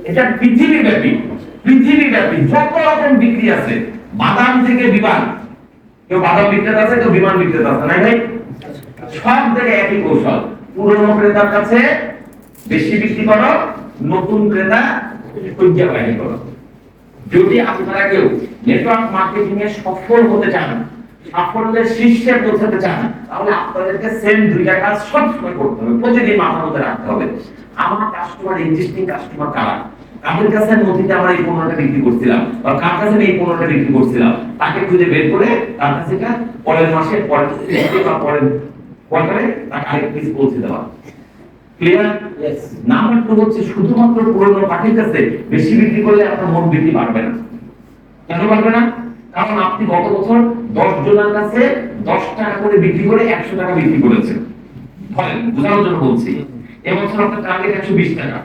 এটা পৃথিবীব্যাপী যত রকম বিক্রি আছে, বাদাম থেকে বিমান, কেউ বাদাম বিক্রেতা আছে, কেউ বিমান বিক্রেতা আছে, নাই ভাই? সব জায়গায় একই কৌশল, পুরনো ক্রেতার কাছে বেশি বিক্রি করো, নতুন ক্রেতা খুঁজে বাহিনী করো। যদি আপনারা কেউ নেটওয়ার্ক মার্কেটিং এ সফল হতে চান, সাফল্যের শীর্ষে পৌঁছাতে চান, তাহলে আপনাদেরকে সেম দুইটা কাজ সবসময় করতে হবে, প্রতিদিন মাথার মধ্যে রাখতে হবে। আমার কাস্টমার, এক্সিস্টিং কাস্টমার কারা, কাদের কাছে নথিতে আমরা এই পণ্যটা বিক্রি করছিলাম বা কার কাছে এই পণ্যটা বিক্রি করছিলাম, তাকে খুঁজে বের করে তার কাছে পরের মাসে, পরের বা পরের কোয়ার্টারে তাকে আরেক পিস পৌঁছে দেওয়া। ক্লিয়ার? यस। নাম্বার 2 হচ্ছে শুধুমাত্র পুরনো পার্টির কাছে বেশি বিক্রি করলে আপনার মন বিক্রি বাড়বে না। কেন বাড়বে না? কারণ আপনি গত বছর 10 জনের কাছে 10 টাকা করে বিক্রি করে 100 টাকা বিক্রি করেছেন। ধরেন, বোঝানোর জন্য বলছি, এবছর আপনার টার্গেট 120 টাকা।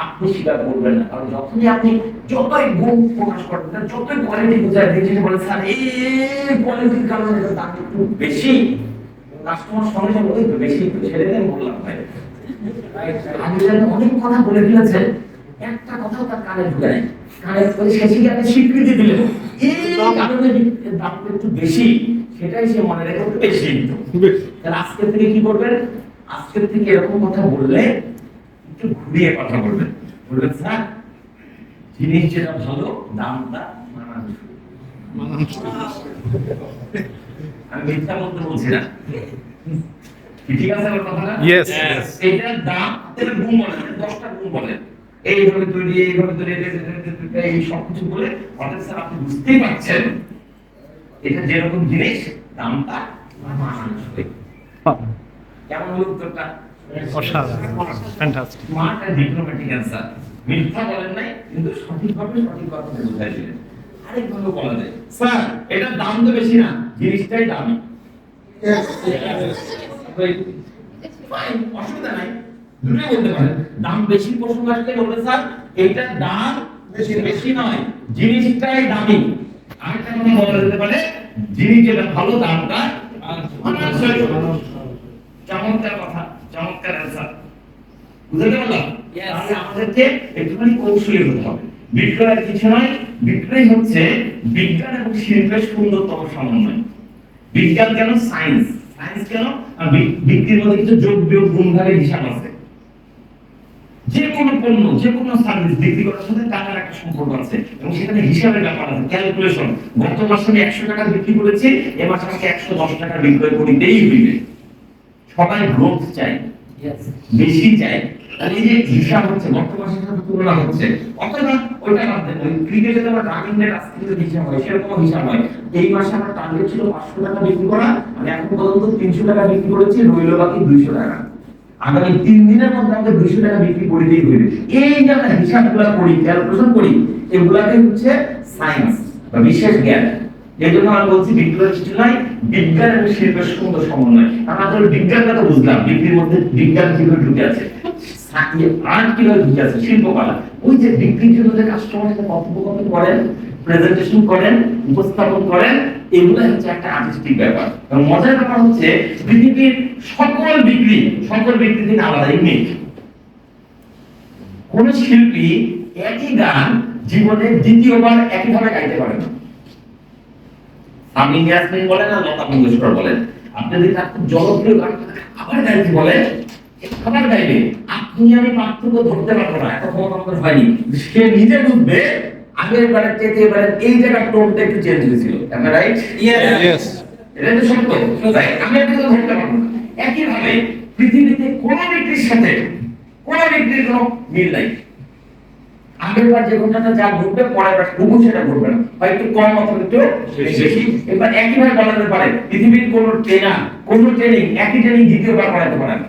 আপনি স্বীকার করবেন না, কারণ যখনই আপনি যতই গুণ প্রকাশ করবেন, যতই কোয়ালিটি বুঝায় দিয়েছেন, বলেন স্যার এই কোয়ালিটির কারণে দাম একটু বেশি, কাস্টমার সঙ্গে সঙ্গে ওই তো বেশি একটু ছেড়ে দেন, বললাম ভাই আমি জানি অনেক কথা বলে ফেলেছেন, একটা কথাও তার কানে ঢুকে নাই, কানে করে শেষে গিয়ে আপনি স্বীকৃতি দিলেন এই কারণে দাম একটু বেশি, সেটাই সে মনে রেখে বেশি। তাহলে আজকে থেকে কি করবেন? আজকে থেকে এরকম কথা বললে একটু ঘুরিয়ে কথা বলবেন, বলবেন স্যার জিনিস যেটা ভালো, দামটা মানানসই। আমি মিথ্যা বলতে বলছি না, ঠিক আছে আমার কথাটা? यस। এটার দাম এর গুণ বলেন, 10টা গুণ বলেন, এইভাবে তৈরি, এইভাবে তৈরি, এই সব কিছু বলে অর্থাৎ স্যার আপনি বুঝতেই পারছেন এটা যেরকম জিনিস দামটা মানানসই। কেমন হলো উত্তরটা? অসাধারণ, fantastic. Smart and diplomatic answer. মিথ্যা বলেন নাই, কিন্তু সঠিকভাবে সঠিক কথা বুঝাই দিলেন। আরেকভাবে বলা যায়, স্যার এটার দাম তো বেশি না, জিনিসটাই দামি। ফাইন, অসুবিধা নাই, দুটোই বলতে পারেন। দাম বেশি প্রসঙ্গ আসলে বলতে স্যার এইটার দাম বেশি নয়, জিনিসটাই দামি। আরেকটা কথা বলা যেতে পারে, জিনিস যেটা ভালো, দামটা মানানসই। চমৎকার কথা, চমৎকার অ্যানসার। বুঝতে পারলাম? তাহলে আমাদেরকে একটুখানি কৌশলী হতে হবে। বিক্রয়ের কিছু নয়, বিক্রয় হচ্ছে বিজ্ঞান এবং শিল্পের সুন্দরতম সমন্বয়। বিজ্ঞান কেন? সায়েন্স। সায়েন্স কেন? বিক্রির মধ্যে কিছু যোগ বিয়োগ গুণভাগের হিসাব আছে। যে কোনো পণ্য, যে কোনো সার্ভিস বিক্রি করার সাথে টাকার একটা সম্পর্ক আছে এবং সেখানে হিসাবের ব্যাপার আছে, ক্যালকুলেশন। গত মাসে আমি 100 টাকা বিক্রি করেছি, এ মাসে আমাকে 110 টাকা বিক্রয় করিতেই হইবে। সবাই গ্রোথ চাই, বেশি চাই। তাহলে এই যে হিসাব হচ্ছে, গত মাসের সাথে তুলনা হচ্ছে, অথবা ওইটা বাদ দেন, ওই ক্রিকেটে তো আমরা রানিং রেট আজকে থেকে হিসাব হয়, সেরকম হিসাব হয়। এই মাসে আমার টার্গেট ছিল 500 টাকা বিক্রি করা, আমি এখন পর্যন্ত 300 টাকা বিক্রি করেছি, রইল বাকি 200 টাকা। আগামী 3 দিনের মধ্যে আমাকে 200 টাকা বিক্রি করিতেই হইবে। এই যে আমরা হিসাবগুলো করি, ক্যালকুলেশন করি, এগুলাকে হচ্ছে সায়েন্স বা বিশেষ জ্ঞান। এই জন্য আমি বলছি বিক্রয় কিছু নয়, বিজ্ঞান এবং শিল্পের সুন্দর সমন্বয়। আমরা তো বিজ্ঞানটা তো বুঝলাম, বিক্রির মধ্যে বিজ্ঞান কিভাবে ঢুকে আছে, আর্ট কিভাবে ঢুকে আছে, শিল্পকলা। ওই যে বিক্রির জন্য যে কাস্টমারের সাথে কথোপকথন করেন, প্রেজেন্টেশন করেন, উপস্থাপন করেন, এগুলো হচ্ছে একটা আর্টিস্টিক ব্যাপার। এবং মজার ব্যাপার হচ্ছে পৃথিবীর সকল বিক্রি থেকে আলাদা, ইউনিক। কোন শিল্পী একই গান জীবনে দ্বিতীয়বার একইভাবে গাইতে পারে না। আমি ইয়াসমিন বলেন আর লতা মঙ্গেশকর বলেন, আপনি যদি তার খুব জনপ্রিয় গান আবার গাইতে বলেন, আবার গাইবে, আপনি আমি পার্থক্য ধরতে পারবো না, এত ক্ষমতা আমাদের হয়নি। সে নিজে বুঝবে আগের বারে চেতে এবারে এই জায়গার টোনটা একটু চেঞ্জ হয়েছিল। Am I right? ইয়েস। এটা তো সত্য, রাইট? আমি আপনাকে ধরতে পারবো না। একইভাবে পৃথিবীতে কোন ব্যক্তির সাথে কোন ব্যক্তির কোনো মিল নাই। আগের বার যে ঘটনাটা যা ঘটবে, পরের বার হুবহু সেটা ঘটবে না, হয় একটু কম অথবা একটু বেশি। এবার একইভাবে বলা যেতে পারে পৃথিবীর কোন ট্রেনার, কোন ট্রেনিং একই ট্রেনিং দ্বিতীয়বার করাতে পারে না।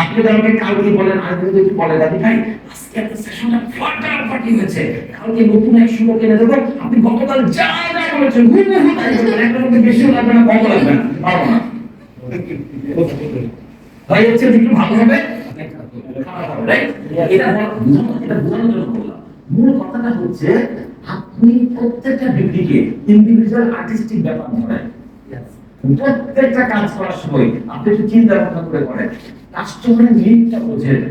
আপনি তো আমাকে কালকে বলেন, আজ যদি একটু বলে দাদি ভাই আজকে একটা সেশনটা ফাটাফাটি হয়েছে, কালকে নতুন এক শুরু কিনে দেবো, আপনি গতকাল যা যা বলেছেন হুবহু তাই করবেন, একটা মধ্যে বেশিও লাগবে না, কমও লাগবে না, পারবো না। হয় হচ্ছে একটু ভালো হবে, মূল কথাটা হচ্ছে আপনি প্রত্যেকটা বিক্রিকে ইন্ডিভিজুয়াল আর্টিস্টিক ব্যাপার ধরেন। প্রত্যেকটা কাজ করার সময় আপনি একটু চিন্তা ভাবনা করে করেন, কাস্টমারের নিডটা বোঝেন,